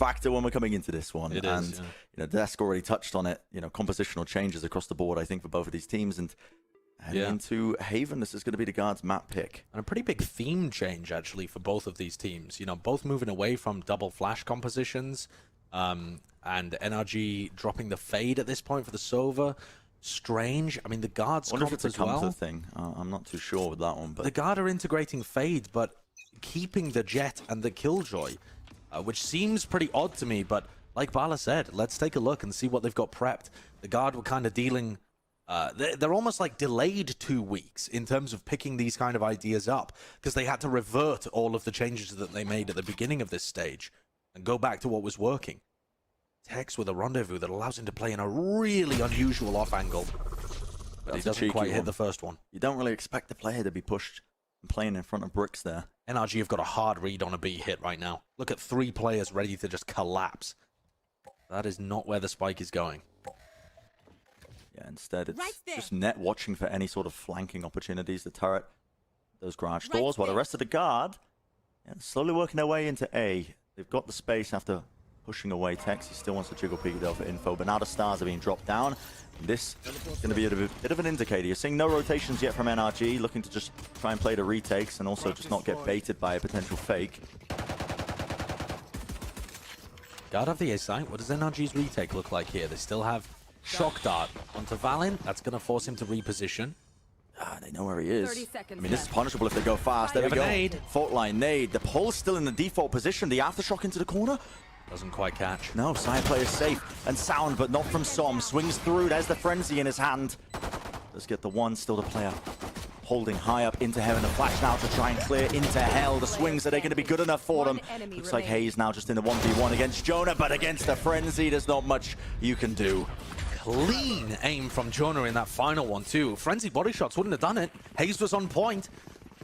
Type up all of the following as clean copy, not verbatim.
factor when we're coming into this one. It and is, yeah. you know, Desk already touched on it. You know, compositional changes across the board, I think, for both of these teams. And heading into Haven, this is going to be the guards' map pick. And a pretty big theme change, actually, for both of these teams. You know, both moving away from double flash compositions, and NRG dropping the fade at this point for the Sova. Strange. I mean, the guards wonder if it's a as well. comfort thing. I'm not too sure with that one. But the guard are integrating fade, but keeping the jet and the killjoy, which seems pretty odd to me. But like Bala said, let's take a look and see what they've got prepped. The guard were kind of dealing. They're almost like delayed 2 weeks in terms of picking these kind of ideas up, because they had to revert all of the changes that they made at the beginning of this stage and go back to what was working. Tex with a rendezvous that allows him to play in a really unusual off angle, but he doesn't quite hit the first one. You don't really expect the player to be pushed and playing in front of bricks there. NRG have got a hard read on a B hit right now. Look at 3 players ready to just collapse. That is not where the spike is going. Yeah, instead it's just net watching for any sort of flanking opportunities. The turret, those garage doors, while the rest of the guard, yeah, slowly working their way into A. They've got the space after pushing away Tex. He still wants to jiggle peek there for info, but now the stars are being dropped down. This is going to be a bit of an indicator. You're seeing no rotations yet from NRG, looking to just try and play the retakes and also just not get baited by a potential fake. Guard have the A site. What does NRG's retake look like here? They still have Shock Dart onto Valin. That's going to force him to reposition. They know where he is. I mean, this is punishable if they go fast. There we go. Nade. Fault line nade. The pull's still in the default position. The aftershock into the corner. Doesn't quite catch. No, side player safe and sound, but not from Som. Swings through. There's the frenzy in his hand. Does get the one. Still the player holding high up into heaven. The flash now to try and clear into hell. The swings, are they going to be good enough for them? Looks like Hayes now just in the 1v1 against Jonah, but against the frenzy, there's not much you can do. Clean aim from Jonah in that final one too. Frenzy body shots wouldn't have done it. Hayes was on point,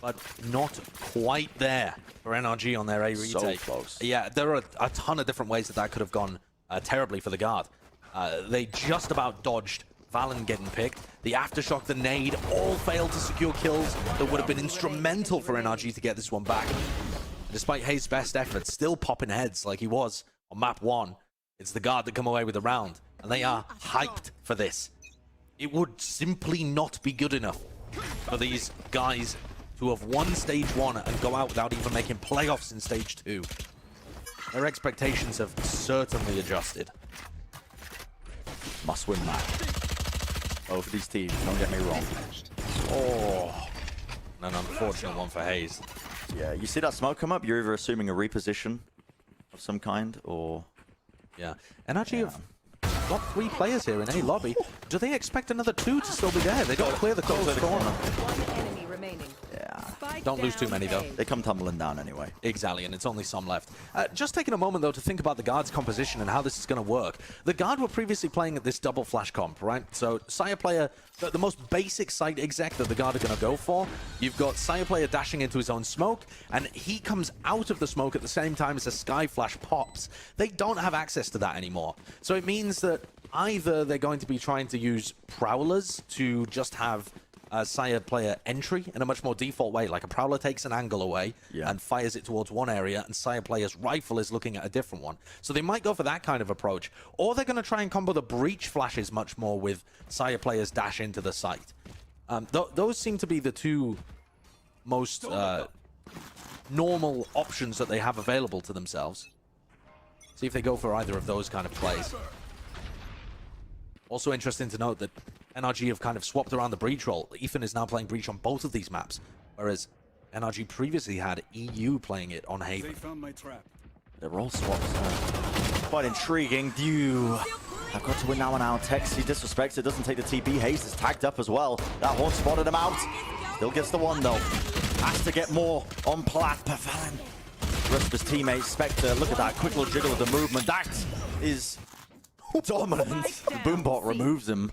but not quite there for NRG on their A retake. So close. Yeah, there are a ton of different ways that could have gone terribly for the guard. They just about dodged Valen getting picked. The aftershock, the nade, all failed to secure kills that would have been instrumental for NRG to get this one back. Despite Hayes' best efforts, still popping heads like he was on map 1. It's the guard that come away with the round, and they are hyped for this. It would simply not be good enough for these guys to have won stage 1 and go out without even making playoffs in stage 2. Their expectations have certainly adjusted. Must win match. Both of these teams, don't get me wrong. Oh, an unfortunate one for Hayes. Yeah, you see that smoke come up, you're either assuming a reposition of some kind, or... Yeah, NRG have got 3 players here in A lobby. Do they expect another 2 to still be there? They don't clear the closed corner. One enemy remaining. Yeah. Don't lose too many, though. They come tumbling down anyway. Exactly, and it's only some left. Just taking a moment, though, to think about the guard's composition and how this is going to work. The guard were previously playing at this double flash comp, right? So, Sire player, the most basic site exec that the guard are going to go for, you've got Sire player dashing into his own smoke, and he comes out of the smoke at the same time as the sky flash pops. They don't have access to that anymore. So it means that either they're going to be trying to use prowlers to just have Sire player entry in a much more default way, like a prowler takes an angle away and fires it towards one area, and Sire player's rifle is looking at a different one. So they might go for that kind of approach, or they're going to try and combo the breach flashes much more with Sire player's dash into the site. Those seem to be the 2 most normal options that they have available to themselves. See if they go for either of those kind of plays. Also interesting to note that NRG have kind of swapped around the breach role. Ethan is now playing breach on both of these maps, whereas NRG previously had EU playing it on Haven. They found my trap. The role swaps quite intriguing. Dew. I've got to win now on our Tex. He disrespects it, doesn't take the TP. Hayes is tagged up as well. That horn spotted him out. Still gets the one though. Has to get more on Plat. Pavan. The rest of his teammates, Spectre, look at that quick little jiggle of the movement. That is dominant. The Boombot removes him.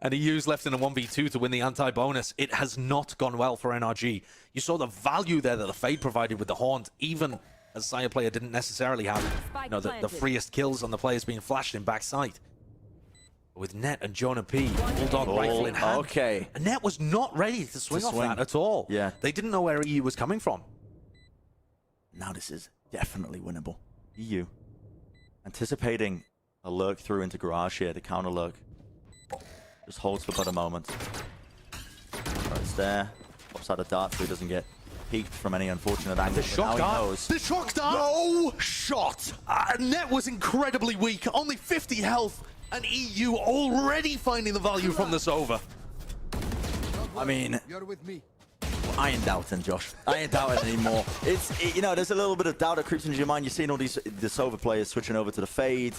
And EU's left in a 1v2 to win the anti-bonus. It has not gone well for NRG. You saw the value there that the Fade provided with the Haunt, even as Sire player didn't necessarily have the freest kills on the players being flashed in backside. With Net and Jonah P, Bulldog rifle in hand. Okay. And Net was not ready to swing off that at all. Yeah. They didn't know where EU was coming from. Now this is definitely winnable. EU. anticipating a lurk through into garage here, the counter lurk. Just holds for but a moment. Right, it's there. Pops out a dart so he doesn't get peaked from any unfortunate angle. The shock dart. The shock dart. No shot. Net was incredibly weak. Only 50 health. And EU already finding the value from the Sova. I mean, You're with me. I ain't doubting, Josh. I ain't doubting anymore. You know, there's a little bit of doubt that creeps into your mind. You're seeing all the Sova players switching over to the fade,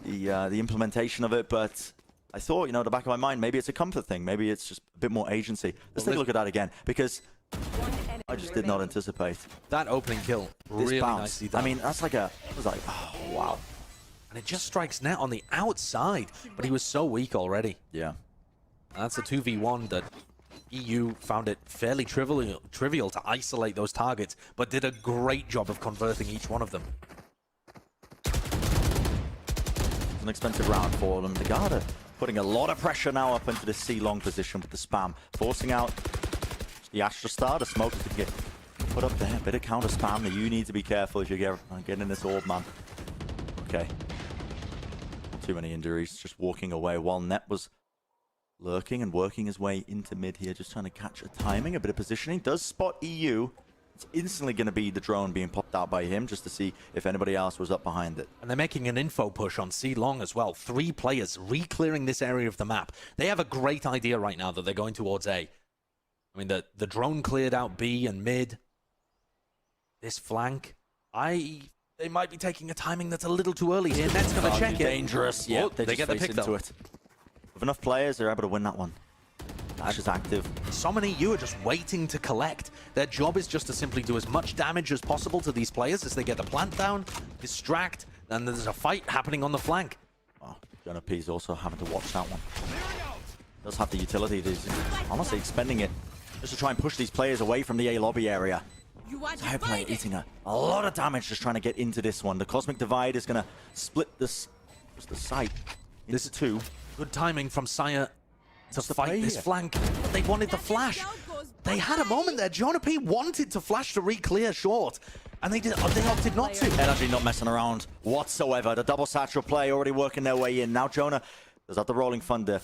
the implementation of it, but I thought, you know, in the back of my mind, maybe it's a comfort thing. Maybe it's just a bit more agency. Let's take a look at that again, because I just did not anticipate that opening kill. This Really bounce. nicely done. I mean, that's like a, it was like, oh, wow. And it just strikes Net on the outside, but he was so weak already. Yeah. That's a 2v1 that EU found it fairly trivial to isolate those targets, but did a great job of converting each one of them. It's an expensive round for them. The guard are putting a lot of pressure now up into the C-long position with the spam, forcing out the Astra Star. The smoke is going to get put up there. A bit of counter spam that you need to be careful if you get in this orb, man. Okay. Too many injuries, just walking away while Net was lurking and working his way into mid here, just trying to catch a timing, a bit of positioning. Does spot EU. It's instantly going to be the drone being popped out by him just to see if anybody else was up behind it. And they're making an info push on C-long as well. 3 players re-clearing this area of the map. They have a great idea right now that they're going towards A. I mean, the drone cleared out B and mid. This flank, they might be taking a timing that's a little too early here. Net's going to check it. Dangerous. Yeah, they get the pick into though. it. With enough players, they're able to win that one. Dash is active. Summon EU are just waiting to collect. Their job is just to simply do as much damage as possible to these players as they get the plant down, distract, and there's a fight happening on the flank. Oh, Jonah P's also having to watch that one. Does have the utility. He's honestly expending it just to try and push these players away from the A lobby area. High player eating a lot of damage just trying to get into this one. The Cosmic Divide is going to split this, just the site into two. Good timing from Saya to the fight play this here? flank. But they wanted the flash. They had a moment there. Jonah P wanted to flash to re-clear short, and they opted not to. NRG not messing around whatsoever. The double satchel play already working their way in. Now Jonah does have the Rolling Thunder.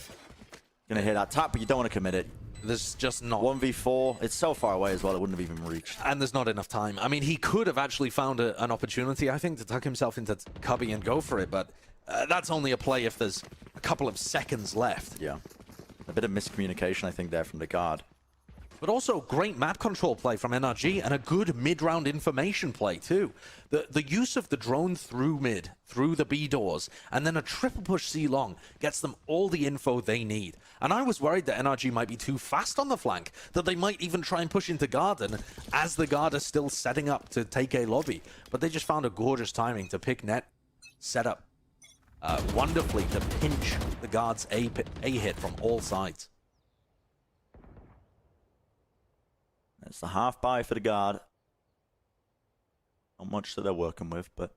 Gonna hit that tap, but you don't want to commit it. There's just not 1v4. It's so far away as well, it wouldn't have even reached. And there's not enough time. I mean, he could have actually found an opportunity, I think, to tuck himself into cubby and go for it, but that's only a play if there's a couple of seconds left. Yeah. A bit of miscommunication, I think, there from the guard. But also great map control play from NRG and a good mid-round information play too. The use of the drone through mid, through the B doors, and then a triple push C-long gets them all the info they need. And I was worried that NRG might be too fast on the flank, that they might even try and push into Garden as the guard is still setting up to take a lobby. But they just found a gorgeous timing to pick Net, set up wonderfully to pinch the guard's A hit from all sides. It's the half buy for the guard. Not much that they're working with, but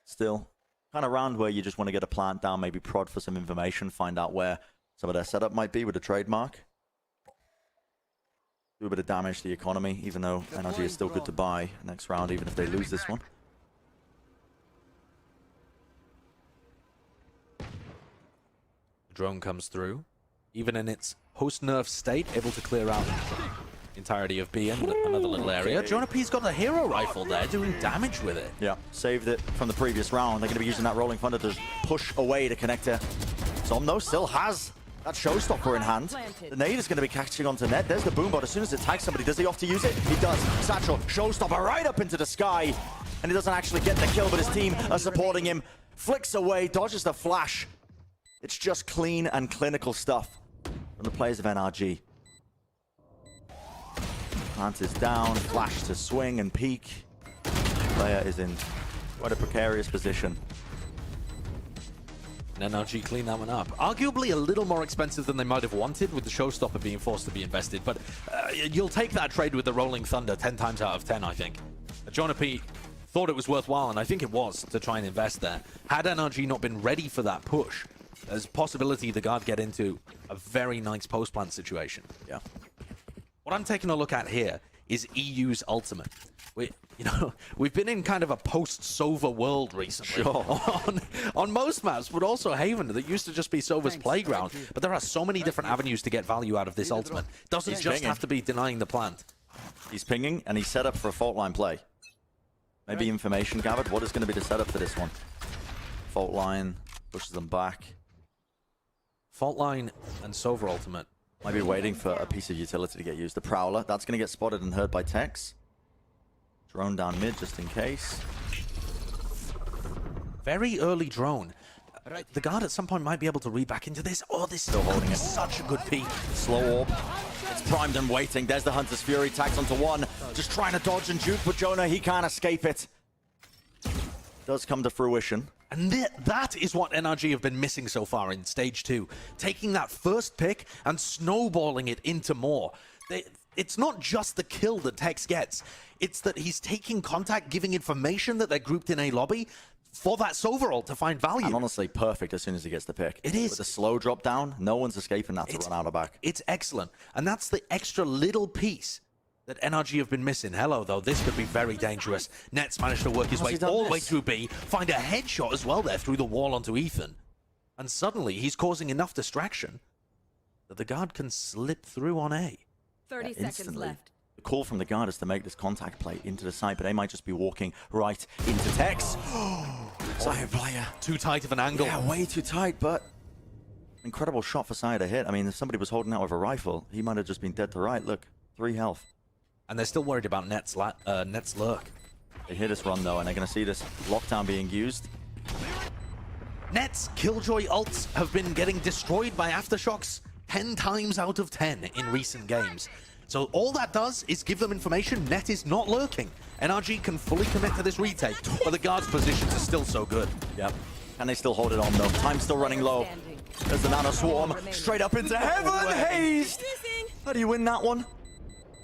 still kind of round where you just want to get a plant down, maybe prod for some information, find out where some of their setup might be with a trademark. Do a bit of damage to the economy, even though NRG is still good to buy next round, even if they lose this one. The drone comes through, even in its post-nerf state, able to clear out entirety of B and another little area. Jonah P's got the hero rifle there, doing damage with it. Yeah, saved it from the previous round. They're going to be using that Rolling Thunder to push away the connector. Somno still has that showstopper in hand. The nade is going to be catching onto Net. There's the boombot. As soon as it tags somebody, does he opt to use it? He does. Satchel, showstopper right up into the sky. And he doesn't actually get the kill, but his team are supporting him. Flicks away, dodges the flash. It's just clean and clinical stuff from the players of NRG. Plant is down, flash to swing and peek. Player is in quite a precarious position. And NRG clean that one up. Arguably a little more expensive than they might have wanted, with the showstopper being forced to be invested, but you'll take that trade with the Rolling Thunder 10 times out of 10, I think. Jonah P thought it was worthwhile, and I think it was, to try and invest there. Had NRG not been ready for that push, there's a possibility the guard get into a very nice post-plant situation. Yeah. What I'm taking a look at here is EU's ultimate. you know, we've been in kind of a post-Sova world recently. Sure. on most maps, but also Haven, that used to just be Sova's playground. But there are so many different avenues to get value out of this ultimate. Doesn't just have to be denying the plant. He's pinging, and he's set up for a fault line play. Maybe information gathered. What is going to be the setup for this one? Fault line pushes them back. Fault line and Sova ultimate. Might be waiting for a piece of utility to get used. The Prowler, that's going to get spotted and heard by Tex. Drone down mid just in case. Very early drone. The guard at some point might be able to read back into this. Oh, this Still holding it. Such a good peek. Slow orb. It's primed and waiting. There's the Hunter's Fury. Tags onto one. Just trying to dodge and juke, but Jonah, he can't escape it. Does come to fruition. And that is what NRG have been missing so far in Stage 2. Taking that first pick and snowballing it into more. It's not just the kill that Tex gets. It's that he's taking contact, giving information that they're grouped in a lobby for that Sova ult to find value. And honestly, perfect as soon as he gets the pick. It is. With a slow drop down, no one's escaping that to run out of back. It's excellent. And that's the extra little piece that NRG have been missing. Hello, though. This could be very dangerous. Nets managed to work his way all the way through B, find a headshot as well there through the wall onto Ethan. And suddenly, he's causing enough distraction that the guard can slip through on A. 30 seconds left. The call from the guard is to make this contact play into the side, but they might just be walking right into Tex. Side player. Too tight of an angle. Yeah, way too tight, but incredible shot for Side to hit. I mean, if somebody was holding out with a rifle, he might have just been dead to right. Look, 3 health. And they're still worried about Net's lurk. They hit us run, though, and they're going to see this lockdown being used. Net's Killjoy ults have been getting destroyed by Aftershocks 10 times out of 10 in recent games. So all that does is give them information. Net is not lurking. NRG can fully commit to this retake, but the guard's positions are still so good. Yep. And they still hold it on, though. Time's still running low. There's the Nano Swarm straight up into heaven. Hazed! How do you win that one?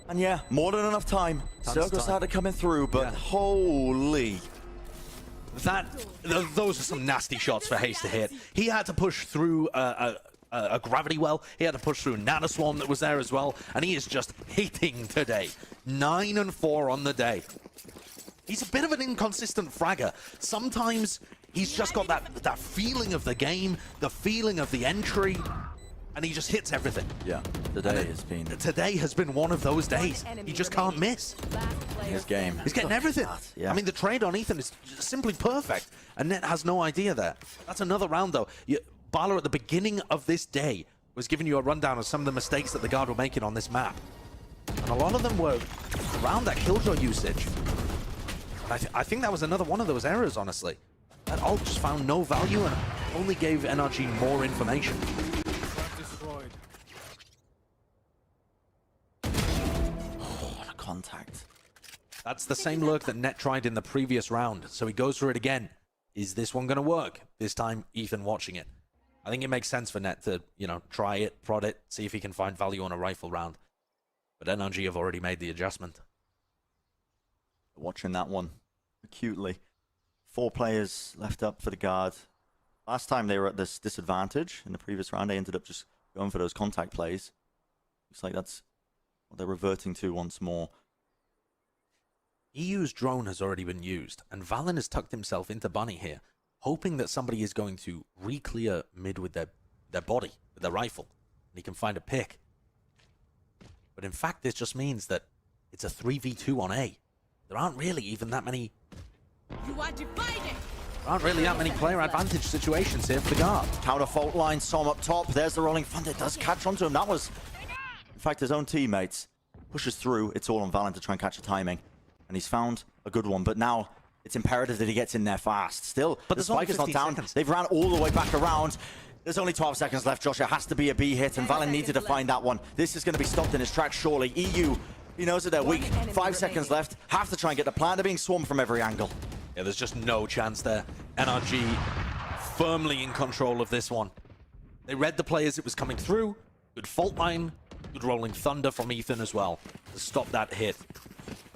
And yeah, more than enough time. Circle started coming through, but holy. Those are some nasty shots for Hayes to hit. He had to push through a gravity well. He had to push through a Nano Swarm that was there as well. And he is just hitting today. 9 and 4 on the day. He's a bit of an inconsistent fragger. Sometimes he's just got that feeling of the game, the feeling of the entry, and he just hits everything. Yeah, today has been one of those days. He just can't miss. His game. He's getting everything. Yeah. I mean, the trade on Ethan is simply perfect, and Net has no idea there. That's another round, though. Bala at the beginning of this day was giving you a rundown of some of the mistakes that the guard were making on this map. And a lot of them were around that Killjoy usage. I think that was another one of those errors, honestly. That ult just found no value and only gave NRG more information. Oh, the contact. That's the same lurk that Net tried in the previous round, so he goes for it again. Is this one going to work? This time, Ethan watching it. I think it makes sense for Net to, try it, prod it, see if he can find value on a rifle round. But NRG have already made the adjustment. Watching that one acutely. 4 players left up for the guard. Last time they were at this disadvantage. In the previous round, they ended up just going for those contact plays. Looks like that's what they're reverting to once more. EU's drone has already been used, and Valen has tucked himself into Bunny here, hoping that somebody is going to re-clear mid with their body, with their rifle, and he can find a pick. But in fact, this just means that it's a 3v2 on A. There aren't really even that many... There aren't really that many player advantage situations here for the guard. Counter fault line, Som up top. There's the rolling thunder. It does catch onto him. That was, in fact, his own teammates. Pushes through. It's all on Valen to try and catch the timing. And he's found a good one. But now it's imperative that he gets in there fast. Still, but the spike is not down. They've ran all the way back around. There's only 12 seconds left, Josh. It has to be a B hit, and Valen needed to find that one. This is going to be stopped in his tracks, surely. EU, he knows that they're weak. 5 seconds left. Have to try and get the plant. They're being swarmed from every angle. Yeah, there's just no chance there. NRG firmly in control of this one. They read the players it was coming through. Good fault line. Good rolling thunder from Ethan as well to stop that hit.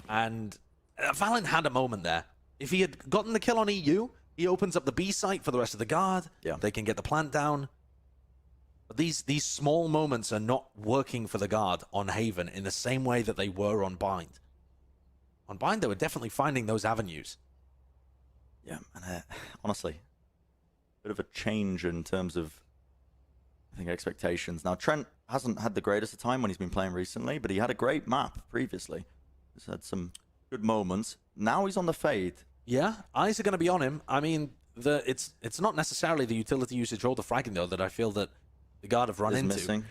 And Valen had a moment there. If he had gotten the kill on EU, he opens up the B site for the rest of the guard. Yeah. They can get the plant down. But these small moments are not working for the guard on Haven in the same way that they were on Bind. on Bind, they were definitely finding those avenues. Yeah, and honestly, bit of a change in terms of, I think, expectations. Now, Trent hasn't had the greatest of time when he's been playing recently, but he had a great map previously. He's had some good moments. Now he's on the Fade. Yeah, eyes are going to be on him. I mean, it's not necessarily the utility usage or the fragging, though, that I feel that the Guard have run into. Missing.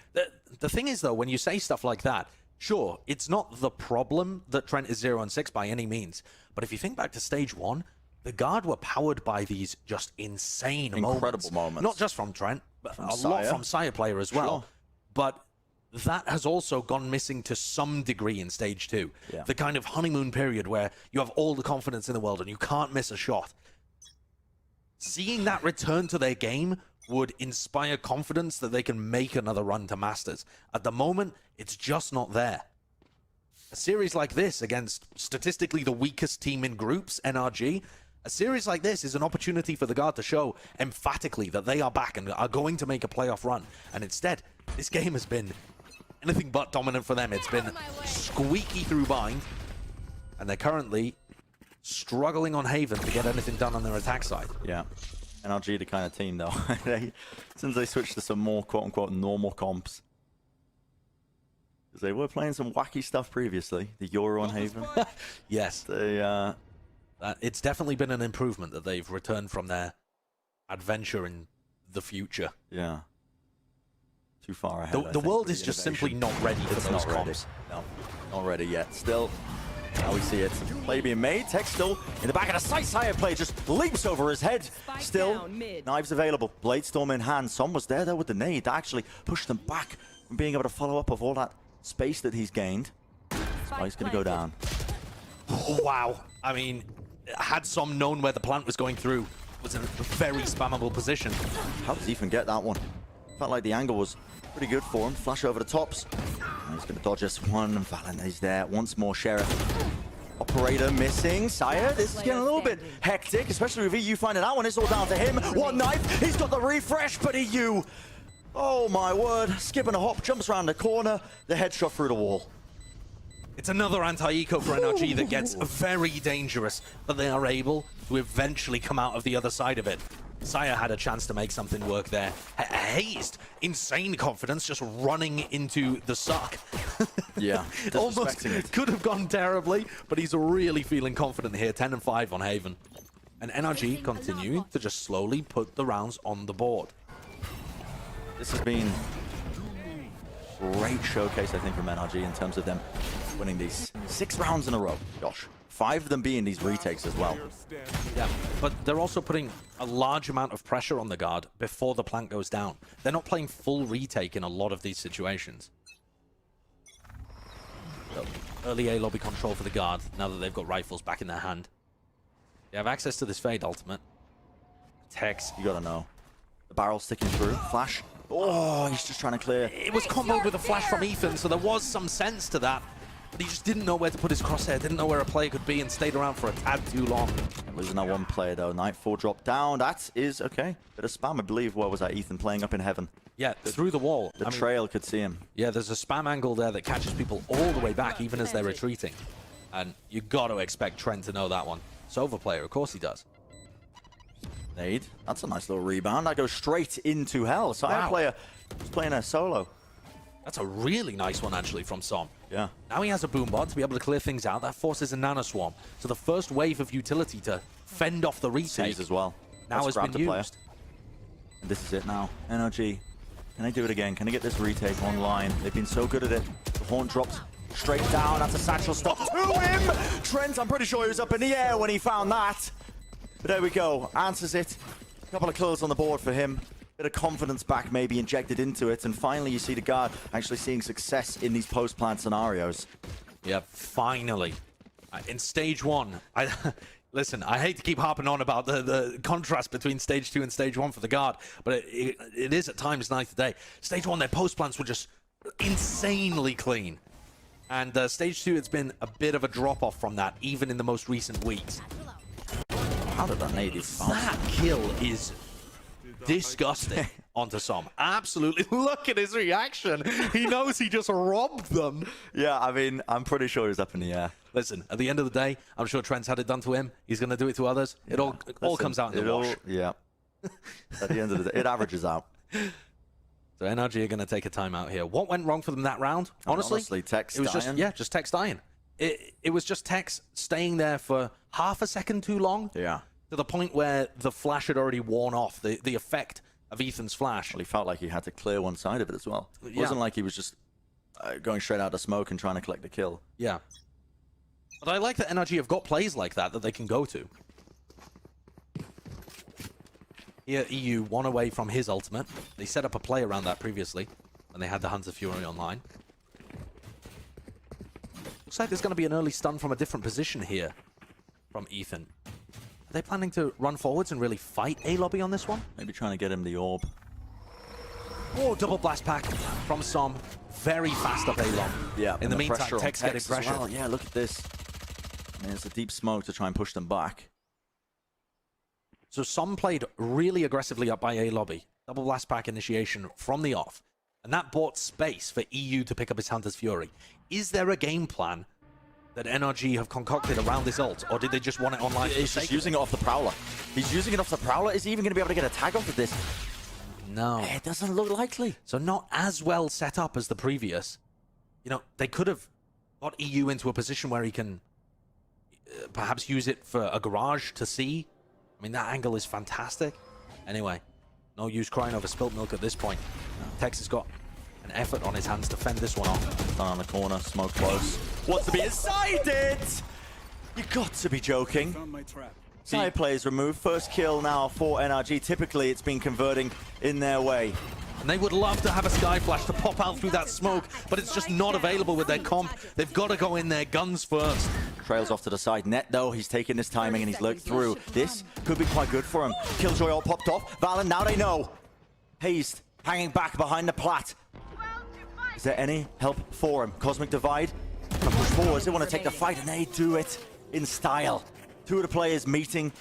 The thing is, though, when you say stuff like that, sure, it's not the problem that Trent is 0-6 by any means. But if you think back to Stage 1, the Guard were powered by these just insane Incredible moments. Not just from Trent, but From a Saya. lot from Saya player as well. Sure. But that has also gone missing to some degree in Stage 2. Yeah. The kind of honeymoon period where you have all the confidence in the world and you can't miss a shot. Seeing that return to their game would inspire confidence that they can make another run to Masters. At the moment, it's just not there. A series like this against statistically the weakest team in groups, NRG, a series like this is an opportunity for the Guard to show emphatically that they are back and are going to make a playoff run. And instead, this game has been anything but dominant for them. It's been squeaky through Bind, and they're currently struggling on Haven to get anything done on their attack side. Yeah. NRG the kind of team, though. Since they switched to some more quote-unquote normal comps. Because they were playing some wacky stuff previously. The Euro on Haven. Yes. They, it's definitely been an improvement that they've returned from their adventure in the future. Yeah. Too far ahead. The world is just simply not ready for those comps. No, not ready yet. Still, now we see it. Play being made. Tech still in the back of the site. Saya play just leaps over his head. Still, knives available. Blade Storm in hand. Son was there though with the nade. That actually pushed them back from being able to follow up of all that space that he's gained. So he's going to go down. Oh, wow. I mean, had Som known where the plant was going through, it was in a very spammable position. How does he even get that one? Felt like the angle was pretty good for him. Flash over the tops. And he's going to dodge this one. Valorant is there. Once more, Sheriff. Operator missing. Saya, this is getting a little bit hectic, especially with EU finding that one. It's all down to him. One knife. He's got the refresh, but EU. Oh my word. Skipping a hop, jumps around the corner. The headshot through the wall. It's another anti-eco for NRG that gets very dangerous, but they are able to eventually come out of the other side of it. Saya had a chance to make something work there. Hazed, insane confidence, just running into the suck. Yeah, almost could have gone terribly, but he's really feeling confident here. 10 and 5 on Haven. And NRG continue to just slowly put the rounds on the board. This has been a great showcase, I think, from NRG in terms of them winning these 6 rounds in a row. Gosh, 5 of them being these retakes as well. Yeah, but they're also putting a large amount of pressure on the Guard before the plant goes down. They're not playing full retake in a lot of these situations. So, early A lobby control for the Guard now that they've got rifles back in their hand. They have access to this Fade ultimate. Tex. You gotta know. The barrel sticking through. Flash. Oh, he's just trying to clear. It was comboed with a flash from Ethan, so there was some sense to that. But he just didn't know where to put his crosshair, didn't know where a player could be, and stayed around for a tad too long. Losing that one player, though. Nightfall drop down. That is okay. Bit of spam, I believe. What was that? Ethan playing up in heaven. Yeah, through the wall. The trail could see him. Yeah, there's a spam angle there that catches people all the way back, even as they're retreating. And you got to expect Trent to know that one. Sova player, of course he does. Nade. That's a nice little rebound. That goes straight into hell. Saya player was playing a solo. That's a really nice one, actually, from Som. Yeah. Now he has a boombot to be able to clear things out. That forces a nanoswarm. So the first wave of utility to fend off the retake as well. now has been used. And this is it now. NRG. Can they do it again? Can they get this retake online? They've been so good at it. The horn dropped straight down. That's a satchel stop to him. Trent, I'm pretty sure he was up in the air when he found that. But there we go. Answers it. A couple of kills on the board for him. Bit of confidence back maybe injected into it. And finally you see the Guard actually seeing success in these post-plant scenarios. Yeah, finally. In Stage 1, listen, I hate to keep harping on about the contrast between Stage 2 and Stage 1 for the Guard, but it is at times night to day. Stage 1, their post-plants were just insanely clean. And Stage 2, it's been a bit of a drop-off from that, even in the most recent weeks. How did that nade is That kill is disgusting onto Som. Absolutely. Look at his reaction. He knows he just robbed them. Yeah, I mean, I'm pretty sure he's up in the air. Listen, at the end of the day, I'm sure Trent's had it done to him. He's going to do it to others. It all comes out in the wash. Yeah. At the end of the day, it averages out. So NRG are going to take a timeout here. What went wrong for them that round? Honestly, Tex it was dying. just Tex dying. It was just Tex staying there for half a second too long. Yeah. To the point where the flash had already worn off, the effect of Ethan's flash. Well, he felt like he had to clear one side of it as well. It wasn't like he was just going straight out of smoke and trying to collect the kill. Yeah. But I like that NRG have got plays like that they can go to. Here, EU one away from his ultimate. They set up a play around that previously when they had the Hunter Fury online. Looks like there's going to be an early stun from a different position here from Ethan. Are they planning to run forwards and really fight A-Lobby on this one? Maybe trying to get him the orb. Oh, double blast pack from Som. Very fast up A-Lob. Yeah. In the meantime, Tex getting pressure. Well. Yeah, look at this. I mean, it's a deep smoke to try and push them back. So Som played really aggressively up by A-Lobby. Double blast pack initiation from the off. And that bought space for EU to pick up his Hunter's Fury. Is there a game plan that NRG have concocted around this ult? Or did they just want it online? He's just using it off the Prowler. He's using it off the Prowler. Is he even going to be able to get a tag off of this? No. It doesn't look likely. So not as well set up as the previous. You know, they could have got EU into a position where he can perhaps use it for a garage to see. I mean, that angle is fantastic. Anyway, no use crying over spilt milk at this point. Tex has got an effort on his hands to fend this one off. Down on the corner, smoke close. Wants to be inside it! You got to be joking. Side plays removed. First kill now for NRG. Typically, it's been converting in their way. And they would love to have a Sky Flash to pop out through that smoke, but it's just not available with their comp. They've got to go in there guns first. Trails off to the side. Net, though, he's taking his timing and he's lurked through. This could be quite good for him. Killjoy all popped off. Valen, now they know. Hazed, hanging back behind the plat. Is there any help for him? Cosmic Divide. Gonna push forwards. They want to take the fight, and they do it in style. Two of the players meeting.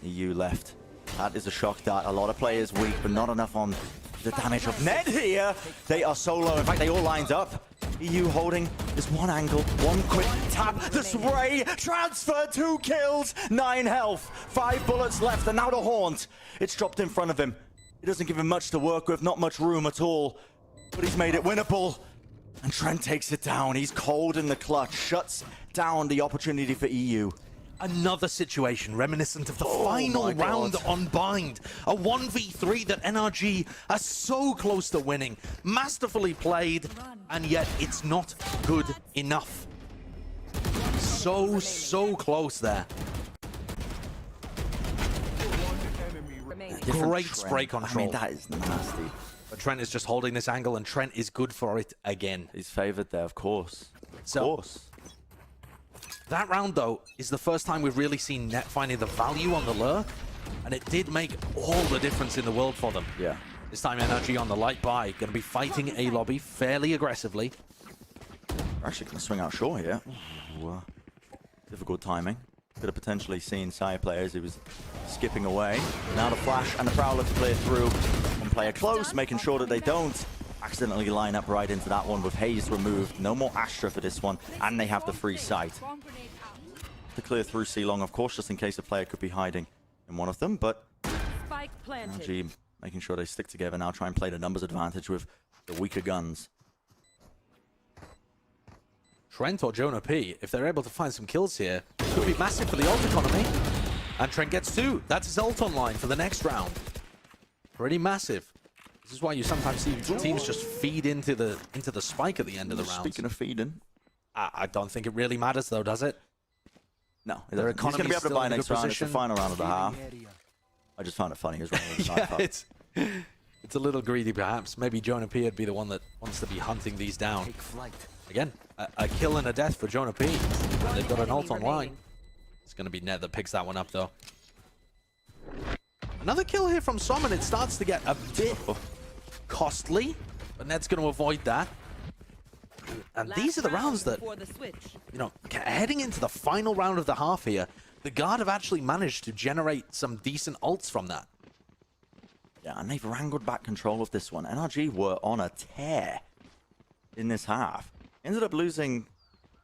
EU left. That is a shock dart. A lot of players weak, but not enough on the damage of Ned here. They are so low. In fact, they all lined up. EU holding this one angle, one quick tap. The spray transfer, 2 kills, 9 health, 5 bullets left, and now the haunt. It's dropped in front of him. It doesn't give him much to work with, not much room at all. But he's made it winnable. And Trent takes it down. He's cold in the clutch, shuts down the opportunity for EU. Another situation reminiscent of the final round on Bind. A 1v3 that NRG are so close to winning. Masterfully played, and yet it's not good enough. So close there. Great spray control. I mean, that is nasty. But Trent is just holding this angle, and Trent is good for it again. He's favored there, of course. Of course. That round, though, is the first time we've really seen Net finding the value on the lurk, and it did make all the difference in the world for them. Yeah. This time, NRG on the light buy, going to be fighting A-Lobby fairly aggressively. We're actually going to swing out short here. Ooh, difficult timing. Could have potentially seen side players. He was skipping away. Now the flash and the Prowler to clear through. One player close, making sure that they don't accidentally line up right into that one with Haze removed. No more Astra for this one, and they have the free sight. To clear through C-Long, of course, just in case a player could be hiding in one of them, but NRG making sure they stick together now, try and play the numbers advantage with the weaker guns. Trent or Jonah P, if they're able to find some kills here, could be massive for the ult economy. And Trent gets 2. That's his ult online for the next round. Pretty massive. This is why you sometimes see teams just feed into the spike at the end of the round. Speaking of feeding, I don't think it really matters, though, does it? No, he's going to be able to buy next round. It's the final round of the half. I just found it funny. Yeah, it's a little greedy, perhaps. Maybe Jonah P would be the one that wants to be hunting these down. Again, a kill and a death for Jonah P. They've got an ult online. It's going to be Ned that picks that one up, though. Another kill here from Som, and it starts to get a bit costly, but Ned's going to avoid that. And these are the rounds that, you know, heading into the final round of the half here, the Guard have actually managed to generate some decent ults from that. Yeah, and they've wrangled back control of this one. NRG were on a tear in this half. Ended up losing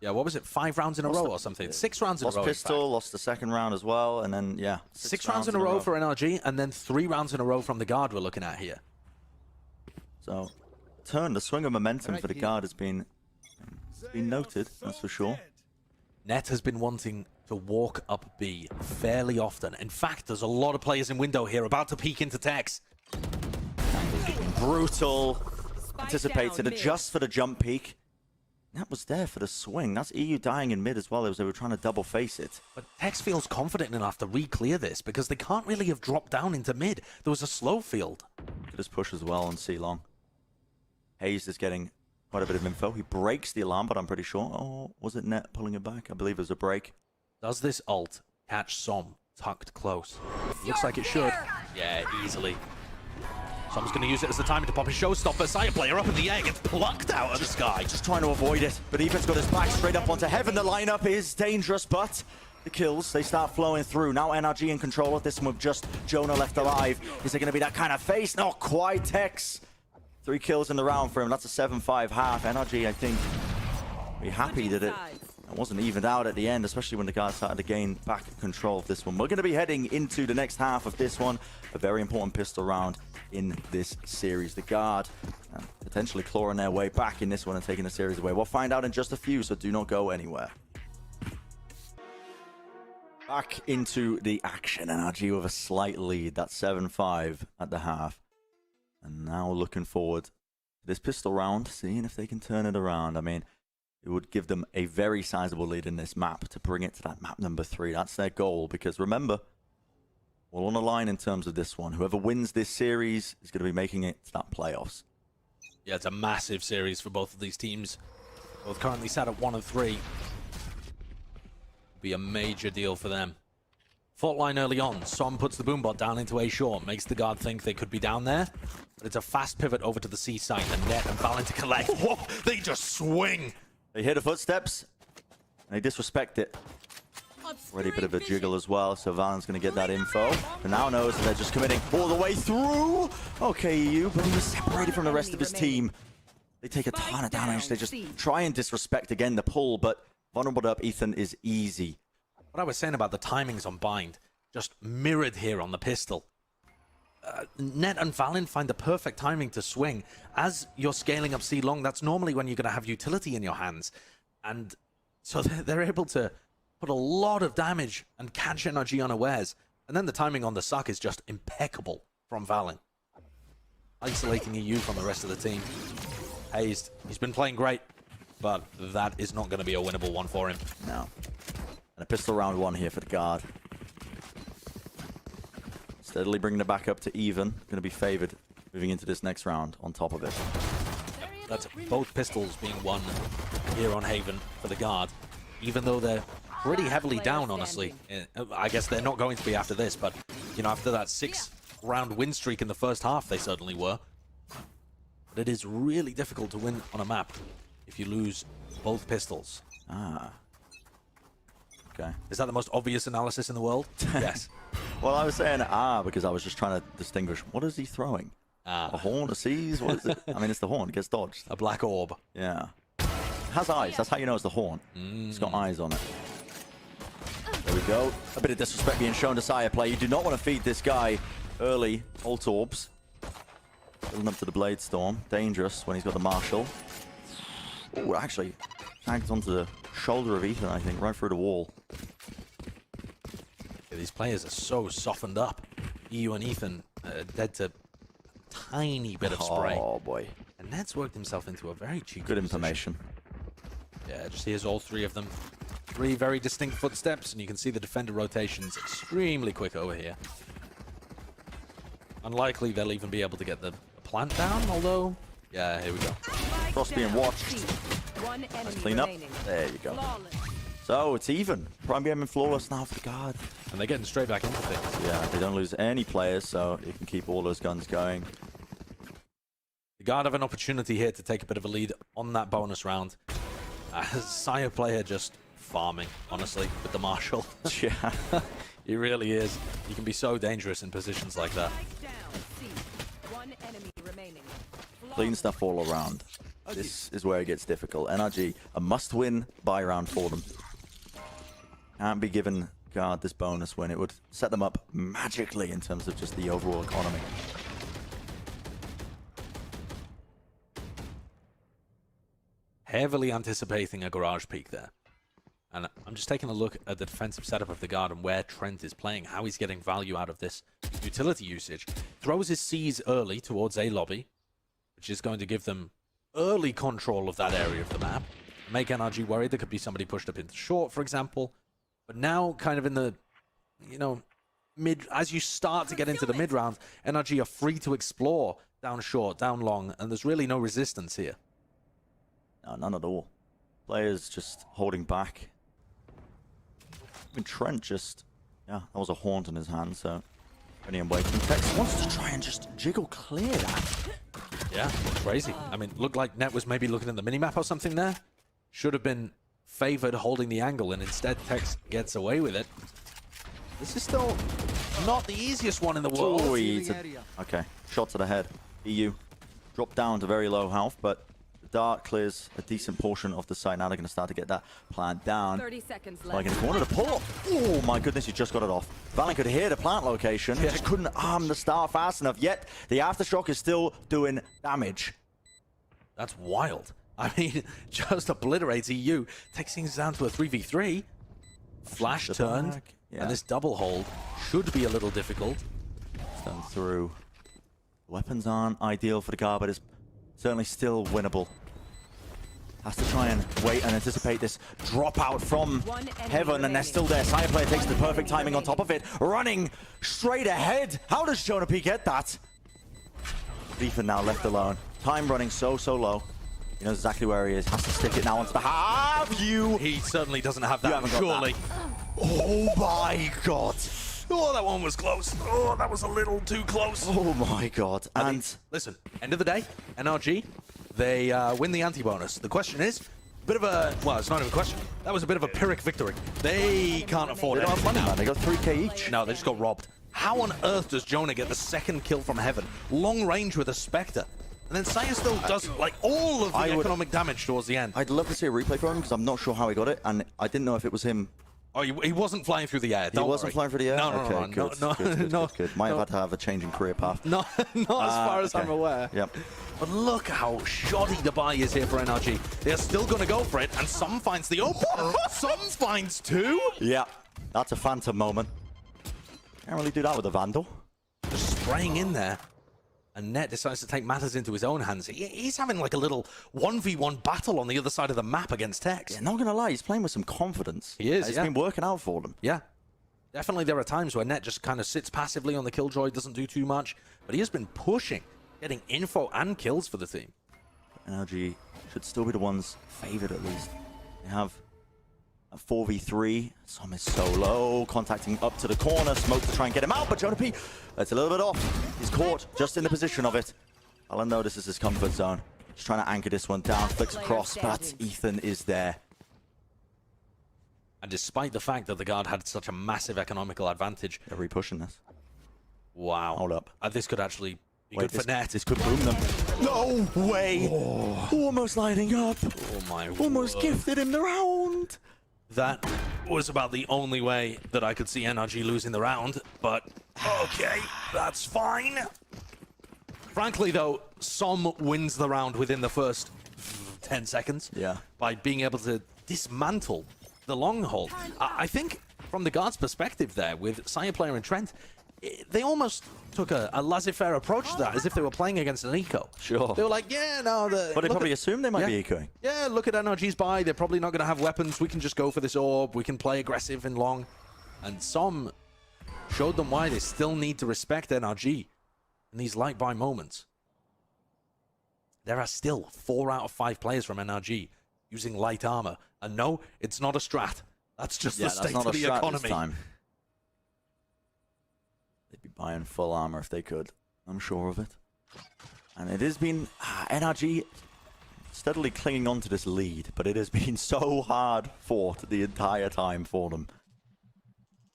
Yeah, what was it? 5 rounds in a row or something? 6 rounds in a row. Lost pistol, lost the second round as well, and then, yeah. 6 rounds in a row for NRG, and then 3 rounds in a row from the guard we're looking at here. So, the swing of momentum for the guard has been noted, that's for sure. Net has been wanting to walk up B fairly often. In fact, there's a lot of players in window here about to peek into Tex. Brutal. Anticipated, adjust for the jump peak. That was there for the swing. That's EU dying in mid as well, as they were trying to double face it. But Tex feels confident enough to re-clear this because they can't really have dropped down into mid. There was a slow field. Could just push as well on C-Long. Hayes is getting quite a bit of info. He breaks the alarm, but I'm pretty sure. Oh, was it Net pulling it back? I believe it was a break. Does this ult catch Som tucked close? Looks like it should. Yeah, easily. Som's going to use it as the time to pop a showstopper. Sire player up in the air gets plucked out of the sky. Just trying to avoid it, but Ethan's got his back straight up onto heaven. The lineup is dangerous, but the kills, they start flowing through. Now NRG in control of this one with just Jonah left alive. Is there going to be that kind of face? Not quite. Tex. 3 kills in the round for him. That's a 7-5 half. NRG, I think, be happy that it wasn't evened out at the end, especially when the guys started to gain back control of this one. We're going to be heading into the next half of this one. A very important pistol round in this series. The guard potentially clawing their way back in this one and taking the series away. We'll find out in just a few, so do not go anywhere. Back into the action. NRG with a slight lead. That's 7-5 at the half. And now looking forward to this pistol round, seeing if they can turn it around. I mean, it would give them a very sizable lead in this map to bring it to that map number 3. That's their goal, because remember, we're on the line in terms of this one. Whoever wins this series is going to be making it to that playoffs. Yeah, it's a massive series for both of these teams. Both currently sat at 1 and 3. Be a major deal for them. Fault line early on. Som puts the boombot down into A short, makes the guard think they could be down there. But it's a fast pivot over to the C site, and Net and Valorant to collect. Whoa, they just swing! They hear the footsteps, and they disrespect it. Already a bit of a jiggle as well, so Valorant's going to get that info. And now knows that they're just committing all the way through. Okay, EU, but he was separated from the rest of his team. They take a ton of damage. They just try and disrespect again the pull, but vulnerable up Ethan is easy. What I was saying about the timings on Bind, just mirrored here on the pistol. Net and Valen find the perfect timing to swing. As you're scaling up C long, that's normally when you're going to have utility in your hands. And so they're able to put a lot of damage and catch NRG unawares. And then the timing on the suck is just impeccable from Valen. Isolating EU from the rest of the team. Hayes, he's been playing great, but that is not going to be a winnable one for him. No. And a pistol round 1 here for the guard. Steadily bringing it back up to even. Going to be favored moving into this next round on top of it. That's both pistols being won here on Haven for the guard. Even though they're pretty heavily down, honestly. I guess they're not going to be after this, but, you know, after that 6-round win streak in the first half, they certainly were. But it is really difficult to win on a map if you lose both pistols. Ah. Okay. Is that the most obvious analysis in the world? Yes. Well, I was saying because I was just trying to distinguish. What is he throwing? A horn, a seize? What is it? I mean, it's the horn. It gets dodged. A black orb. Yeah. It has eyes. That's how you know it's the horn. It's got eyes on it. There we go. A bit of disrespect being shown to Sire play. You do not want to feed this guy early ult orbs. Building up to the Blade Storm. Dangerous when he's got the Marshal. Oh, actually tagged onto the shoulder of Ethan, I think, right through the wall. Yeah, these players are so softened up. EU and Ethan dead to a tiny bit of spray. Oh, boy. And Ned's worked himself into a very cheeky Good position. information. Yeah, just here's all 3 of them. 3 very distinct footsteps, and you can see the defender rotations extremely quick over here. Unlikely they'll even be able to get the plant down, although... Yeah, here we go. Cross being watched. Nice clean up. There you go. So, it's even. Prime BM and flawless now for the guard. And they're getting straight back into things. Yeah, they don't lose any players, so you can keep all those guns going. The guard have an opportunity here to take a bit of a lead on that bonus round. Sire player just farming, honestly, with the Marshal. Yeah. He really is. He can be so dangerous in positions like that. Clean stuff all around. This is where it gets difficult. NRG, a must-win buy round for them. Can't be given Guard this bonus win. It would set them up magically in terms of just the overall economy. Heavily anticipating a garage peek there. And I'm just taking a look at the defensive setup of the Guard and where Trent is playing, how he's getting value out of this utility usage. Throws his C's early towards A lobby, which is going to give them early control of that area of the map. Make NRG worried. There could be somebody pushed up into short, for example. But now, kind of in the, you know, mid, as you start to get into the mid round, NRG are free to explore down short, down long, and there's really no resistance here. No, none at all. Players just holding back. I mean, Trent just, yeah, that was a haunt in his hand, so ready and waiting. Tex wants to try and just jiggle clear that. Yeah, crazy. I mean, looked like Net was maybe looking at the minimap or something there. Should have been favored holding the angle, and instead Tex gets away with it. This is still not the easiest one in the world. Oh, okay, shot to the head. EU dropped down to very low health, but the dart clears a decent portion of the site. Now they're going to start to get that plant down. 30 seconds left. Like in the corner to pull. Oh my goodness, you just got it off. Valorant could hear the plant location. Yeah. Just couldn't arm the star fast enough. Yet the aftershock is still doing damage. That's wild. I mean, just obliterates EU. Takes things down to a 3v3. Flash turned. Yeah. And this double hold should be a little difficult. Done through. Weapons aren't ideal for the Guard, but it's certainly still winnable. Has to try and wait and anticipate this dropout from Heaven, and they're still there. Sire player takes the perfect timing on top of it, running straight ahead. How does Jonah P get that? Ethan now left alone. Time running so low. He knows exactly where he is. Has to stick it now onto the have you. He certainly doesn't have that, haven't got surely. that. Oh my god. Oh, that one was close. Oh, that was a little too close. Oh my god. And listen, end of the day, NRG, they win the anti-bonus. The question is, bit of a, well, it's not even a question. That was a bit of a Pyrrhic victory. They can't afford they don't have anything money, now. man. They got 3k each. No, they just got robbed. How on earth does Jonah get the second kill from Heaven? Long range with a Spectre. And then Saya still does like all of the economic damage towards the end. I'd love to see a replay from him because I'm not sure how he got it, and I didn't know if it was him. Oh, he wasn't flying through the air. He wasn't flying through the air? No, Okay, good. Good. Might have had to have a change in career path. Not as far as I'm aware. Yep. But look how shoddy the buy is here for NRG. They're still going to go for it, and some finds the open. Some finds two. Yeah, that's a phantom moment. Can't really do that with a Vandal. Just spraying in there. And Net decides to take matters into his own hands. He's having like a little 1v1 battle on the other side of the map against Tex. Yeah, not gonna lie, he's playing with some confidence. He is, It's yeah. been working out for them. Yeah. Definitely there are times where Net just kind of sits passively on the killjoy, doesn't do too much. But he has been pushing, getting info and kills for the team. NRG should still be the ones favored at least. They have a 4v3. Som is so low, contacting up to the corner. Smoke to try and get him out, but Jonah P, that's a little bit off. He's caught just in the position of it. Alan notices his comfort zone. Just trying to anchor this one down, flicks across, but Ethan is there. And despite the fact that the Guard had such a massive economical advantage. They're re-pushing this. Wow. Hold up. This could actually be Wait, good for Net. This could boom them. No way! Oh. Almost lighting up. Oh my Almost word. gifted him the round. That was about the only way that I could see NRG losing the round, but okay, that's fine. Frankly, though, Som wins the round within the first 10 seconds by being able to dismantle the long hold. I think from the Guard's perspective there, with Saya player and Trent, they almost took a laissez-faire approach to that, as if they were playing against an eco. Sure. They were like, yeah, no. But they probably assumed they might be ecoing. Yeah, look at NRG's buy. They're probably not going to have weapons. We can just go for this orb. We can play aggressive and long. And Som showed them why they still need to respect NRG in these light buy moments. There are still 4 out of 5 players from NRG using light armor. And no, it's not a strat. That's just the state of the economy. This time. They'd be buying full armor if they could. I'm sure of it. And it has been NRG steadily clinging on to this lead, but it has been so hard fought the entire time for them.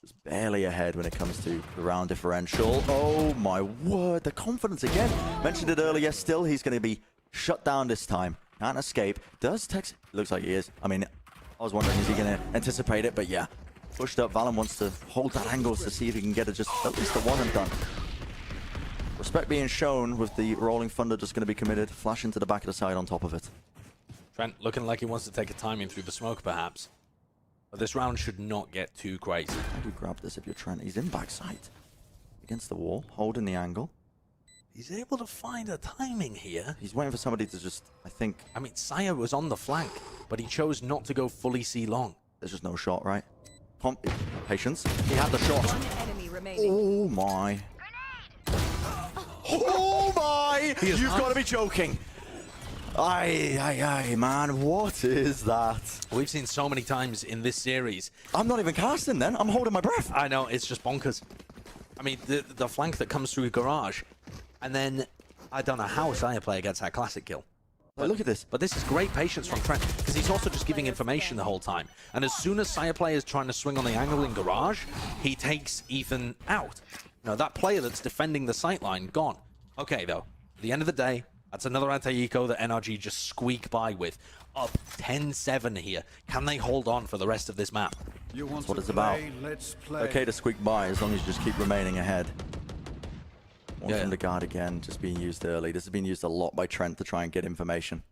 Just barely ahead when it comes to the round differential. Oh my word, the confidence again. Mentioned it earlier, still he's going to be shut down this time. Can't escape. Does Tex... Looks like he is. I mean, I was wondering, is he going to anticipate it? But yeah, pushed up. Valorant wants to hold that angle to see if he can get it just at least a one and done. Respect being shown with the Rolling Thunder just going to be committed. Flash into the back of the side on top of it. Trent looking like he wants to take a timing through the smoke, perhaps. But this round should not get too crazy. How do you grab this if you're Trent? He's in backside. Against the wall, holding the angle. He's able to find a timing here. He's waiting for somebody to just, I think... I mean, Saya was on the flank, but he chose not to go fully C long. There's just no shot, right? Patience. He had the shot. One enemy remaining. Oh my. Oh my! You've got to be joking. Aye, man, what is that? We've seen so many times in this series. I'm not even casting then. I'm holding my breath. I know, it's just bonkers. I mean, the flank that comes through garage, and then I don't know how a Saya player gets that classic kill. But look at this. But this is great patience from Trent, because he's also just giving information the whole time. And as soon as Saya player is trying to swing on the angle in garage, he takes Ethan out. Now, that player that's defending the sightline, gone. Okay, though, at the end of the day, that's another anti-eco that NRG just squeak by with. Up 10-7 here. Can they hold on for the rest of this map? That's what it's about. Let's play. Okay to squeak by as long as you just keep remaining ahead. One from the guard again, just being used early. This has been used a lot by Trent to try and get information.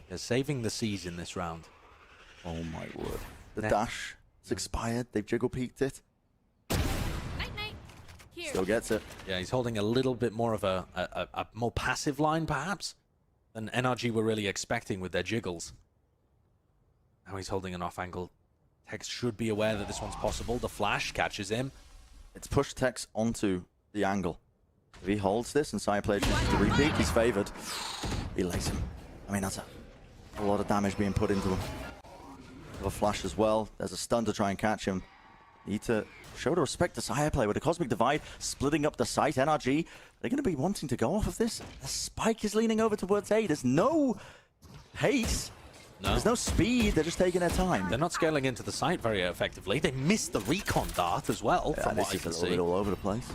They're saving the C's in this round. Oh my word. The dash, it's expired. They've jiggle peeked it. Still gets it. Yeah, he's holding a little bit more of a more passive line, perhaps, than NRG were really expecting with their jiggles. Now he's holding an off angle. Tex should be aware that this one's possible. The flash catches him. It's pushed Tex onto the angle. If he holds this and Saya player chooses to repeat, he's favored. He lays him. I mean, that's a lot of damage being put into him. A flash as well. There's a stun to try and catch him. Need to show the respect to Saya player with the Cosmic Divide splitting up the site. NRG, they're going to be wanting to go off of this. The spike is leaning over towards A. There's no pace. No. There's no speed. They're just taking their time. They're not scaling into the site very effectively. They missed the recon dart as well, from what I can see. A little bit all over the place.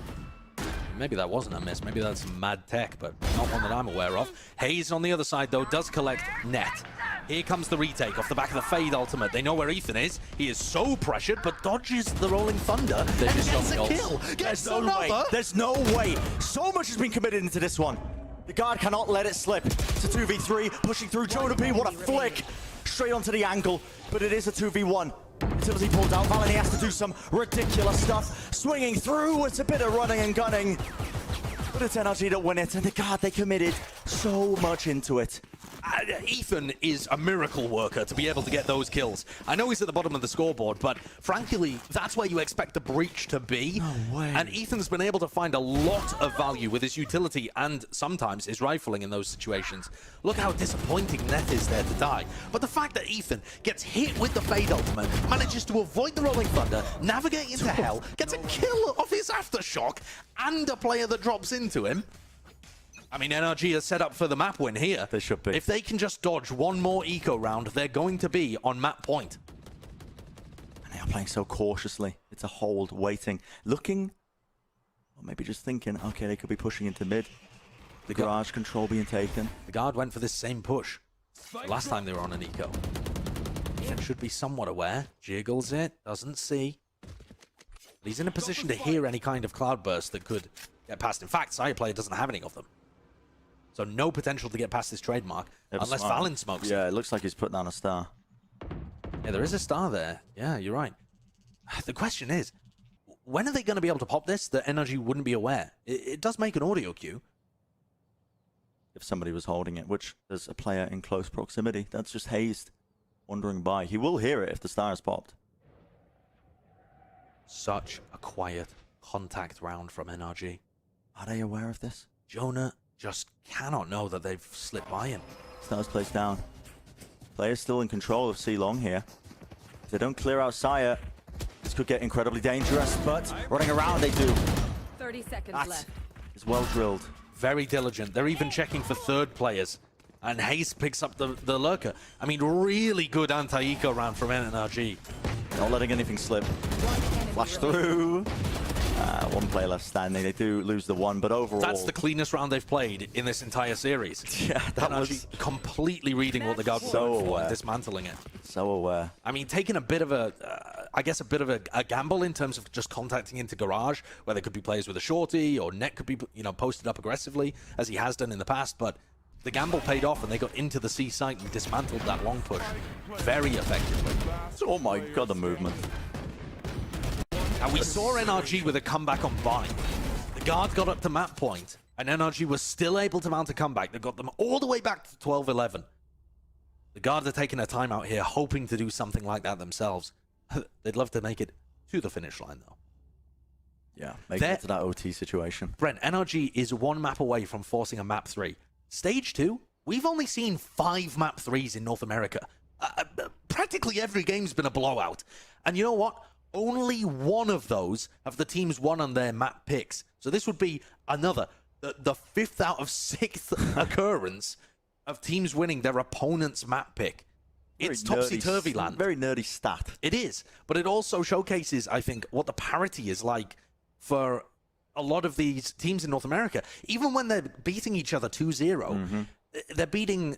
Maybe that wasn't a miss. Maybe that's some mad tech, but not one that I'm aware of. Hayes on the other side, though, does collect net. Here comes the retake off the back of the Fade ultimate. They know where Ethan is. He is so pressured, but dodges the Rolling Thunder and gets a kill. There's no way. There's no way. So much has been committed into this one. The guard cannot let it slip. It's a 2v3, pushing through Jonah P. What a flick. Straight onto the angle, but it is a 2v1. Utility pulled out. Valorant has to do some ridiculous stuff. Swinging through. It's a bit of running and gunning. But it's NRG that win it, and the guard, they committed so much into it. Ethan is a miracle worker to be able to get those kills. I know he's at the bottom of the scoreboard, but frankly, that's where you expect the breach to be. No way. And Ethan's been able to find a lot of value with his utility and sometimes his rifling in those situations. Look how disappointing Net is there to die. But the fact that Ethan gets hit with the Fade ultimate, manages to avoid the Rolling Thunder, navigate into hell, gets a kill off his Aftershock, and a player that drops into him. I mean, NRG is set up for the map win here. They should be. If they can just dodge one more eco round, they're going to be on map point. And they are playing so cautiously. It's a hold, waiting, looking, or maybe just thinking, okay, they could be pushing into mid. The garage control being taken. The guard went for this same push last time they were on an eco. Ethan should be somewhat aware. Jiggles it, doesn't see. But he's in a position to hear any kind of cloudburst that could get past. In fact, Saya player doesn't have any of them. So no potential to get past this trademark unless Valen smokes it. Yeah, it looks like he's put down a star. Yeah, there is a star there. Yeah, you're right. The question is, when are they going to be able to pop this that NRG wouldn't be aware? It does make an audio cue. If somebody was holding it, which there's a player in close proximity, that's just hazed, wandering by. He will hear it if the star is popped. Such a quiet contact round from NRG. Are they aware of this? Jonah just cannot know that they've slipped by him. Star's placed down. Player's still in control of C long here. If they don't clear out Saya, this could get incredibly dangerous, but running around they do. 30 seconds That left. is well drilled. Very diligent. They're even checking for third players. And Hayes picks up the lurker. I mean, really good anti-eco round from NRG. Not letting anything slip. Flash through. One player left standing. They do lose the one, but overall... That's the cleanest round they've played in this entire series. Yeah, that was... NRG completely reading what the guard was So going for aware. and dismantling it. So aware. I mean, taking a bit of a, I guess a bit of a gamble in terms of just contacting into Garage, where there could be players with a shorty, or Net could be, you know, posted up aggressively, as he has done in the past, but the gamble paid off, and they got into the C site and dismantled that long push very effectively. Oh my god, the movement. And we saw NRG with a comeback on Vine. The guard got up to map point, and NRG was still able to mount a comeback that got them all the way back to 12-11. The guard are taking a timeout here, hoping to do something like that themselves. They'd love to make it to the finish line, though. Yeah, make it to that OT situation. Brent, NRG is one map away from forcing a map 3. Stage 2, we've only seen 5 map 3s in North America. Practically every game's been a blowout. And you know what? Only one of those have the teams won on their map picks. So this would be another, the 5th out of 6th occurrence of teams winning their opponent's map pick. It's topsy-turvy land. Very nerdy stat. It is, but it also showcases, I think, what the parity is like for a lot of these teams in North America. Even when they're beating each other 2-0, they're beating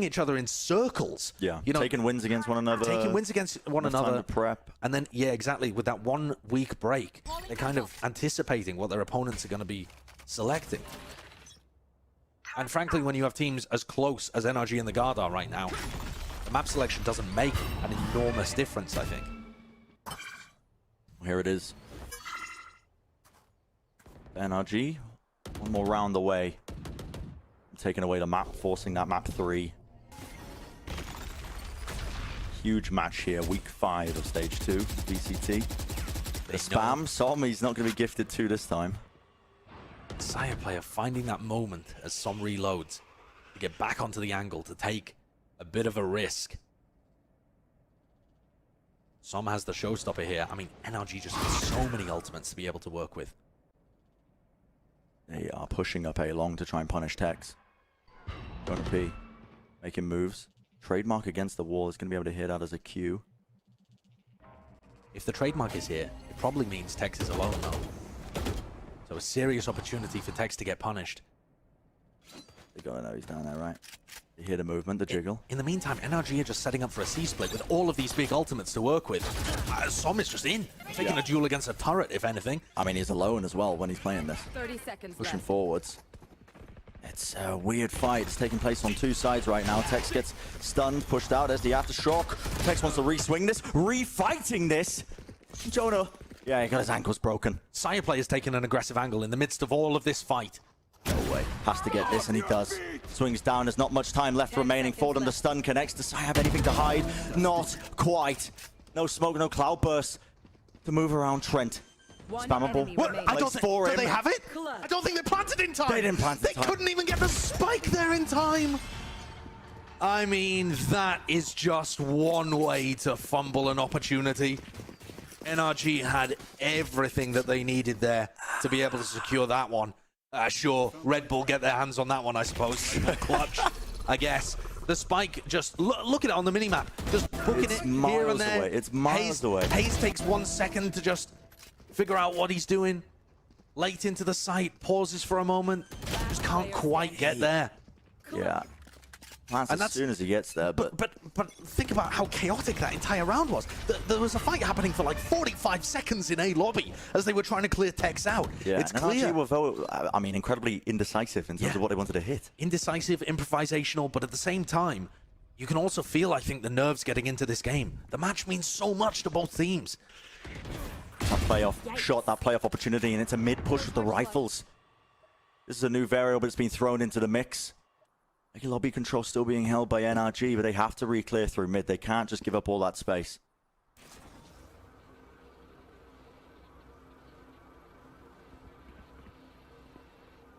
each other in circles. Yeah, you know, taking wins against one another. Taking wins against one another. Time to prep. And then, yeah, exactly, with that 1 week break, they're kind of anticipating what their opponents are going to be selecting. And frankly, when you have teams as close as NRG and the Guard are right now, the map selection doesn't make an enormous difference, I think. Here it is. NRG, one more round away. Taking away the map, forcing that map 3. Huge match here, week 5 of stage 2, VCT. The spam, Som, he's not going to be gifted 2 this time. Sire player finding that moment as Som reloads to get back onto the angle, to take a bit of a risk. Som has the showstopper here. I mean, NRG just has so many ultimates to be able to work with. They are pushing up A long to try and punish Tex. Going to P, making moves. Trademark against the wall is going to be able to hit out as a Q. If the trademark is here, it probably means Tex is alone though. So a serious opportunity for Tex to get punished. They gotta know he's down there, right? They hear the movement, the jiggle. In the meantime, NRG are just setting up for a C-split with all of these big ultimates to work with. Som is just in, taking a duel against a turret, if anything. I mean, he's alone as well when he's playing this. 30 seconds Pushing left. forwards. It's a weird fight. It's taking place on 2 sides right now. Tex gets stunned, pushed out as the aftershock. Tex wants to re-swing this, re-fighting this. Jonah, yeah, he got his ankles broken. Sire player's taking an aggressive angle in the midst of all of this fight. No way. Has to get this, and he does. Swings down. There's not much time left remaining for them. The stun connects. Does Sire have anything to hide? Not quite. No smoke, no cloud burst to move around Trent. Spammable. What? I don't think, for do him. they have it? I don't think they planted in time. They didn't plant in time. They couldn't even get the spike there in time. I mean, that is just one way to fumble an opportunity. NRG had everything that they needed there to be able to secure that one. Sure, Red Bull get their hands on that one, I suppose. Clutch, I guess. The spike, just look at it on the minimap. Just hooking it here and there. Away. It's miles away. Hayes takes 1 second to just figure out what he's doing. Late into the site, pauses for a moment. Just can't quite get there. Yeah. Plants as soon as he gets there, but think about how chaotic that entire round was. There was a fight happening for like 45 seconds in A lobby as they were trying to clear Tex out. yeah, It's and clear. NRG were, incredibly indecisive in terms of what they wanted to hit. Indecisive, improvisational, but at the same time, you can also feel, I think, the nerves getting into this game. The match means so much to both teams. That playoff shot, that playoff opportunity, and it's a mid-push with the rifles. This is a new variable that's been thrown into the mix. Lobby control still being held by NRG, but they have to re-clear through mid. They can't just give up all that space.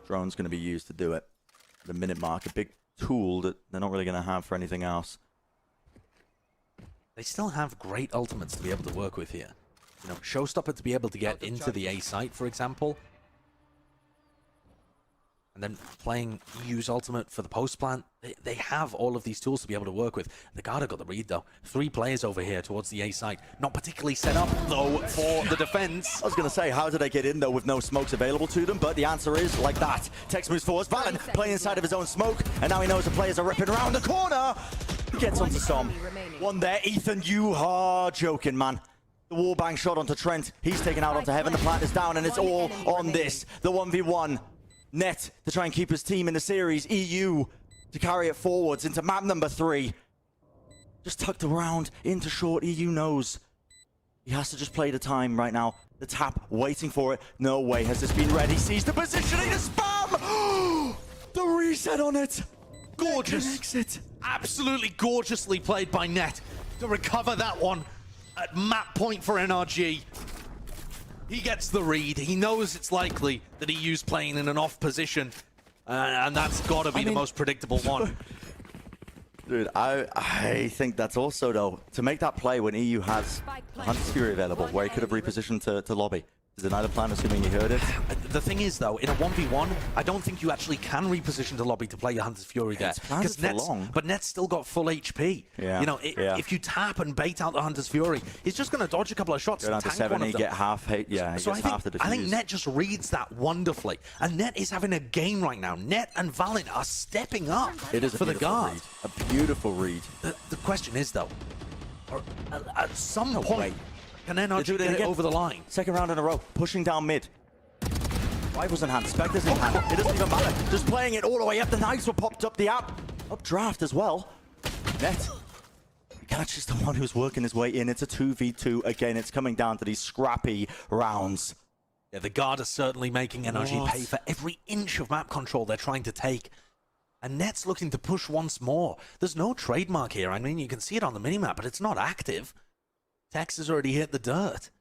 Drone's going to be used to do it. The minute mark, a big tool that they're not really going to have for anything else. They still have great ultimates to be able to work with here. You know, Showstopper to be able to get into the A site, for example. and then playing EU's ultimate for the post plant. They have all of these tools to be able to work with. The Guard have got the read, though. 3 players over here towards the A site. Not particularly set up, though, for the defense. I was going to say, how did they get in, though, with no smokes available to them? But the answer is like that. Tex moves forward. Valen playing inside of his own smoke, and now he knows the players are ripping around the corner. He gets onto Som. One there. Ethan, you are joking, man. The wallbang shot onto Trent. He's taken out onto Heaven. The plant is down, and it's all on this. The 1v1. Net to try and keep his team in the series. EU to carry it forwards into map number 3. Just tucked around into short. EU knows he has to just play the time right now. The tap, waiting for it. No way has this been read. He sees the positioning, the spam! The reset on it. Gorgeous. Absolutely gorgeously played by Net to recover that one at map point for NRG. He gets the read. He knows it's likely that EU's playing in an off position, and that's got to be the most predictable one. Dude, I think that's also, though, to make that play when EU has Hunter's Fury available, where he could have repositioned to lobby. Is it neither plan, assuming you heard it? The thing is, though, in a 1v1, I don't think you actually can reposition to lobby to play the Hunter's Fury there. But Net's still got full HP. Yeah. You know, if you tap and bait out the Hunter's Fury, he's just going to dodge a couple of shots. Go down to 70, get half hate. Yeah, so half the defuse. I think Net just reads that wonderfully. And Net is having a game right now. Net and Valorant are stepping up it is for the Guard. Read. A beautiful read. The question is, though, at some point, can NRG get it over the line? Second round in a row, pushing down mid. Rivals in hand, Spectres in hand. It doesn't even matter. Just playing it all the way up. The knives were popped up the updraft as well. Net catches the one who's working his way in. It's a 2v2 again. It's coming down to these scrappy rounds. Yeah, the Guard are certainly making NRG pay for every inch of map control they're trying to take. And Net's looking to push once more. There's no trademark here. I mean, you can see it on the minimap, but it's not active. Tex has already hit the dirt.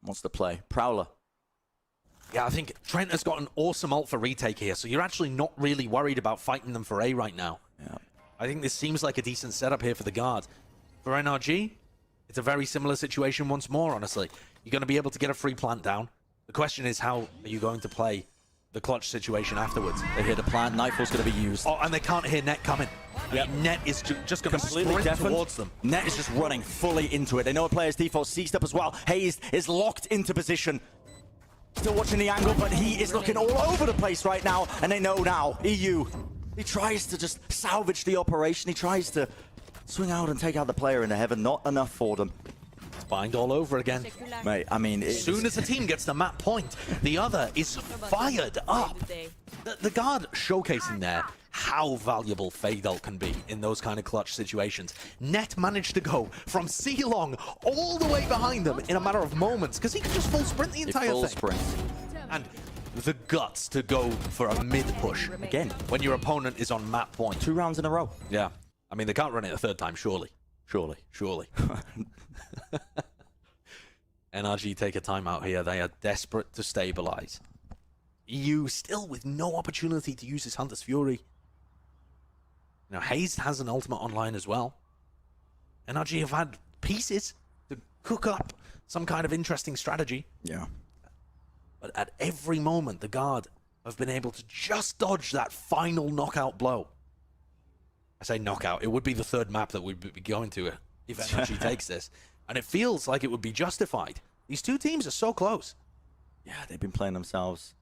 Wants to play. Prowler. Yeah, I think Trent has got an awesome ult for retake here, so you're actually not really worried about fighting them for A right now. Yeah. I think this seems like a decent setup here for the Guard. For NRG, it's a very similar situation once more, honestly. You're going to be able to get a free plant down. The question is, how are you going to play the clutch situation afterwards? They hear the plant, Nightfall's going to be used. Oh, and they can't hear Net coming. Yep. Net is just going to sprint towards them. Net is just running fully into it. They know a player's default seized up as well. Hayes is locked into position. Still watching the angle, but he is looking all over the place right now. And they know now, EU, he tries to just salvage the operation. He tries to swing out and take out the player into Heaven. Not enough for them. It's bind all over again. Mate, I mean... As soon as the team gets the map point, the other is fired up. The Guard showcasing there how valuable Fade ult can be in those kind of clutch situations. Net managed to go from C-Long all the way behind them in a matter of moments, because he could just full sprint the entire thing. Sprint. And the guts to go for a mid-push, again, when your opponent is on map point. 2 rounds in a row. Yeah. I mean, they can't run it a third time, surely. Surely. NRG take a timeout here. They are desperate to stabilize. EU still with no opportunity to use his Hunter's Fury. Now, Hayes has an ultimate online as well. NRG have had pieces to cook up some kind of interesting strategy. Yeah. But at every moment, the Guard have been able to just dodge that final knockout blow. I say knockout. It would be the third map that we'd be going to if NRG takes this. And it feels like it would be justified. These two teams are so close. Yeah, they've been playing themselves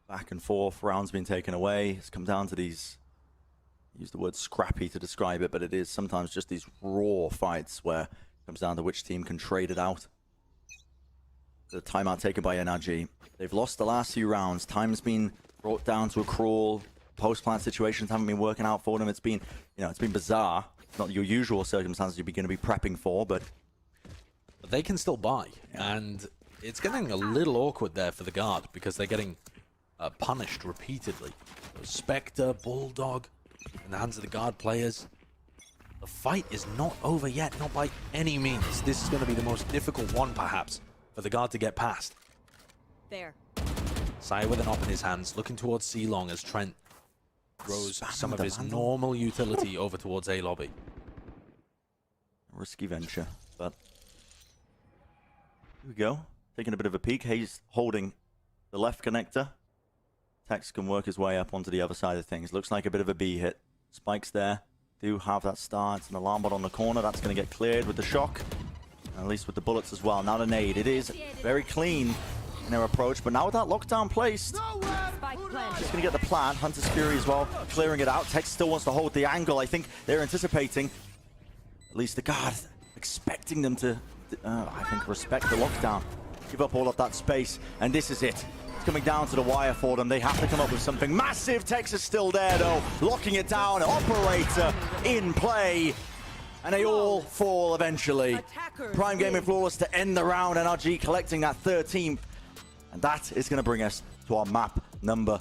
back and forth. Rounds being taken away. It's come down to these... Use the word scrappy to describe it, but it is sometimes just these raw fights where it comes down to which team can trade it out. The timeout taken by NRG. They've lost the last few rounds. Time's been brought down to a crawl. Post-plant situations haven't been working out for them. It's been, you know, it's been bizarre. It's not your usual circumstances you're going to be prepping for, but they can still buy. Yeah. And it's getting a little awkward there for the Guard because they're getting punished repeatedly. Spectre, Bulldog, in the hands of the Guard players. The fight is not over yet, not by any means. This is going to be the most difficult one, perhaps, for the Guard to get past. There. Saya with an op in his hands, looking towards C-Long as Trent throws some of his normal utility over towards A lobby. Risky venture, but here we go. Taking a bit of a peek. Hayes holding the left connector. Tex can work his way up onto the other side of things. Looks like a bit of a B hit. Spikes there. Do have that start. It's an alarm bot on the corner. That's going to get cleared with the shock. At least with the bullets as well. Now the nade. It is very clean in their approach. But now with that lockdown placed, Spike planted. he's going to get the plant. Hunter's Fury as well, clearing it out. Tex still wants to hold the angle. I think they're anticipating, at least the guard, expecting them to, I think, respect the lockdown. Give up all of that space. And this is it. It's coming down to the wire for them. They have to come up with something massive. Tex is still there, though. Locking it down. Operator in play. And they all fall eventually. Prime Gaming Flawless to end the round. NRG collecting that 13th. And that is going to bring us to our map number